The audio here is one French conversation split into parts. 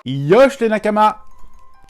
Yosh les Nakama!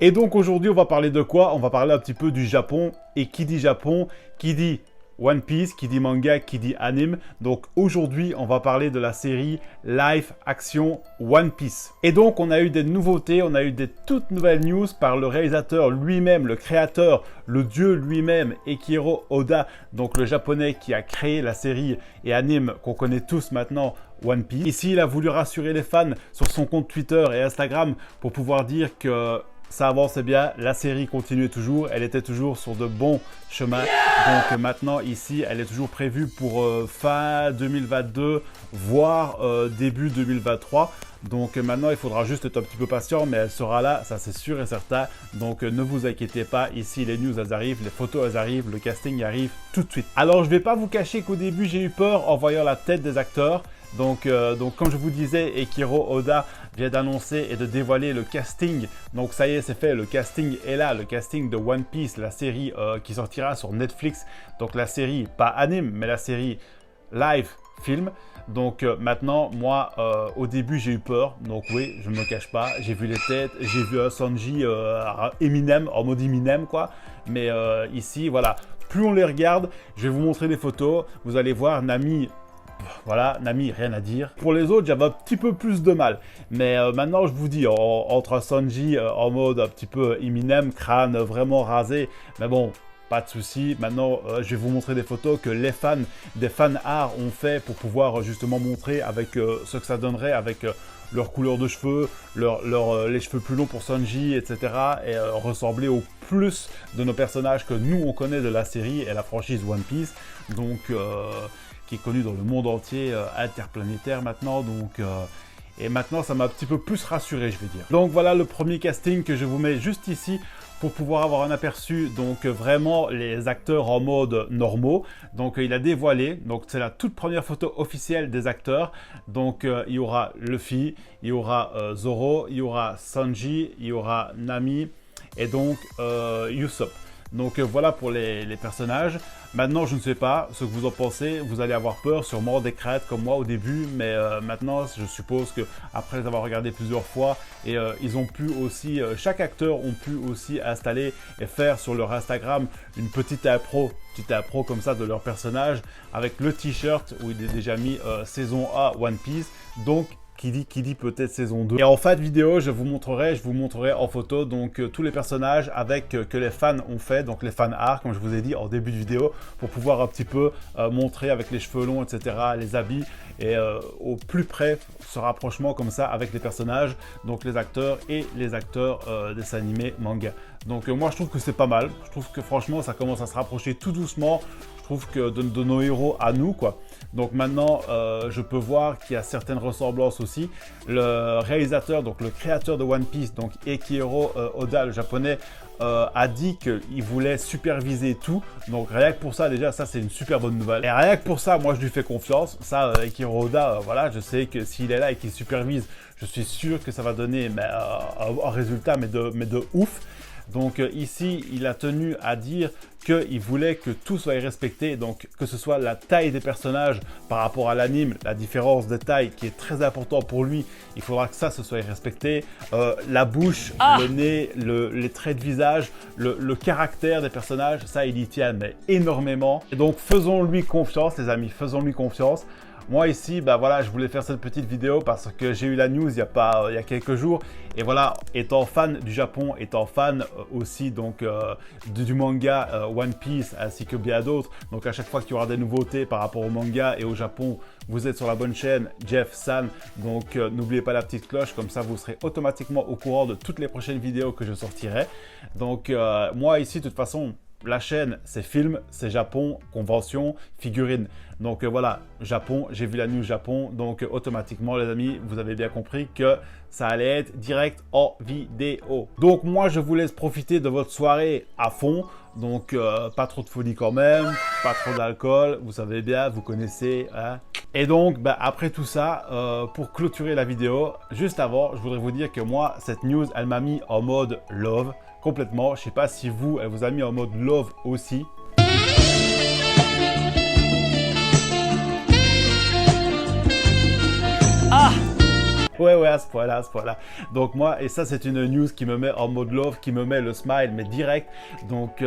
Et donc aujourd'hui on va parler de quoi? On va parler un petit peu du Japon. Et qui dit Japon, qui dit One Piece, qui dit manga, qui dit anime. Donc aujourd'hui on va parler de la série live action One Piece. Et donc on a eu des nouveautés, on a eu des toutes nouvelles news par le réalisateur lui-même, le créateur, le dieu lui-même, Eiichiro Oda. Donc le japonais qui a créé la série et anime qu'on connaît tous maintenant, One Piece. Ici il a voulu rassurer les fans sur son compte Twitter et Instagram pour pouvoir dire que ça avançait bien, la série continuait toujours, elle était toujours sur de bons chemins. Donc maintenant ici, elle est toujours prévue pour fin 2022, voire début 2023. Donc maintenant, il faudra juste être un petit peu patient, mais elle sera là, ça c'est sûr et certain. Donc ne vous inquiétez pas, ici les news elles arrivent, les photos elles arrivent, le casting arrive tout de suite. Alors je vais pas vous cacher qu'au début j'ai eu peur en voyant la tête des acteurs. Donc comme je vous disais, Eiichiro Oda vient d'annoncer et de dévoiler le casting. Donc ça y est, c'est fait, le casting est là, le casting de One Piece, la série qui sortira sur Netflix. Donc la série, pas anime, mais la série live film. Donc maintenant, moi, au début, j'ai eu peur. Donc oui, je ne me cache pas. J'ai vu les têtes, j'ai vu Sanji Eminem, en mode Eminem, quoi. Mais ici, voilà, plus on les regarde, je vais vous montrer des photos. Vous allez voir Nami. Voilà, Nami, rien à dire. Pour les autres, j'avais un petit peu plus de mal. Mais maintenant, je vous dis, entre Sanji en mode un petit peu Eminem, crâne vraiment rasé, mais bon, pas de souci. Maintenant, je vais vous montrer des photos que les fans, des fan art ont fait pour pouvoir justement montrer avec ce que ça donnerait avec leur couleur de cheveux, les cheveux plus longs pour Sanji, etc. Et ressembler au plus de nos personnages que nous, on connaît de la série et la franchise One Piece. Donc qui est connu dans le monde entier, interplanétaire maintenant, donc et maintenant ça m'a un petit peu plus rassuré, je vais dire. Donc voilà le premier casting que je vous mets juste ici pour pouvoir avoir un aperçu, donc vraiment les acteurs en mode normaux. Donc il a dévoilé, donc c'est la toute première photo officielle des acteurs. Donc il y aura Luffy, il y aura Zoro, il y aura Sanji, il y aura Nami et donc Usopp. Donc voilà pour les personnages. Maintenant, je ne sais pas ce que vous en pensez. Vous allez avoir peur, sûrement des craintes comme moi au début. Mais maintenant, je suppose que après les avoir regardé plusieurs fois, et ils ont pu aussi, chaque acteur ont pu aussi installer et faire sur leur Instagram une petite impro comme ça de leur personnage avec le t-shirt où il est déjà mis saison A One Piece. Donc qui dit peut-être saison 2. Et en fin de vidéo, je vous montrerai en photo donc tous les personnages avec que les fans ont fait, donc les fan art, comme je vous ai dit en début de vidéo, pour pouvoir un petit peu montrer avec les cheveux longs, etc., les habits, et au plus près, ce rapprochement comme ça avec les personnages, donc les acteurs et les acteurs dessins animés, manga. Donc moi, je trouve que c'est pas mal. Je trouve que franchement, ça commence à se rapprocher tout doucement. Je trouve que de nos héros à nous, quoi. Donc maintenant, je peux voir qu'il y a certaines ressemblances aussi. Le réalisateur, donc le créateur de One Piece, donc Eiichiro Oda, le japonais, a dit qu'il voulait superviser tout. Donc rien que pour ça, déjà, ça c'est une super bonne nouvelle. Et rien que pour ça, moi je lui fais confiance. Ça, Eiichiro Oda, voilà, je sais que s'il est là et qu'il supervise, je suis sûr que ça va donner un résultat, mais de ouf. Donc ici, il a tenu à dire qu'il voulait que tout soit respecté, donc que ce soit la taille des personnages par rapport à l'anime, la différence de taille qui est très important pour lui, il faudra que ça se soit respecté, la bouche, le nez, les traits de visage, le caractère des personnages, ça il y tient mais énormément. Et donc faisons-lui confiance les amis, faisons-lui confiance. Moi ici, bah voilà, je voulais faire cette petite vidéo parce que j'ai eu la news il y a quelques jours. Et voilà, étant fan du Japon, étant fan aussi donc du manga One Piece ainsi que bien d'autres. Donc à chaque fois qu'il y aura des nouveautés par rapport au manga et au Japon, vous êtes sur la bonne chaîne, Jeff San. Donc n'oubliez pas la petite cloche, comme ça vous serez automatiquement au courant de toutes les prochaines vidéos que je sortirai. Donc moi ici, de toute façon, la chaîne, c'est film, c'est Japon, convention, figurine. Donc voilà, Japon, j'ai vu la news Japon. Donc automatiquement, les amis, vous avez bien compris que ça allait être direct en vidéo. Donc moi, je vous laisse profiter de votre soirée à fond. Donc pas trop de folie quand même, pas trop d'alcool, vous savez bien, vous connaissez. Hein. Et donc, bah, après tout ça, pour clôturer la vidéo, juste avant, je voudrais vous dire que moi, cette news, elle m'a mis en mode love. Complètement, je sais pas si vous, elle vous a mis en mode love aussi. Ouais, à ce point-là, à ce point-là. Donc moi, et ça c'est une news qui me met en mode love, qui me met le smile, mais direct. Donc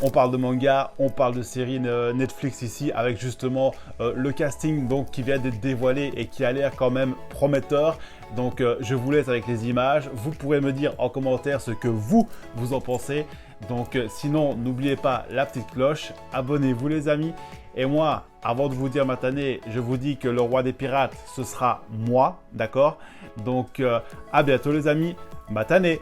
on parle de manga, on parle de série Netflix ici, avec justement le casting donc qui vient d'être dévoilé et qui a l'air quand même prometteur. Donc je vous laisse avec les images. Vous pourrez me dire en commentaire ce que vous en pensez. Donc sinon, n'oubliez pas la petite cloche, abonnez-vous les amis. Et moi, avant de vous dire Matané, je vous dis que le roi des pirates, ce sera moi, d'accord? Donc à bientôt les amis, Matané!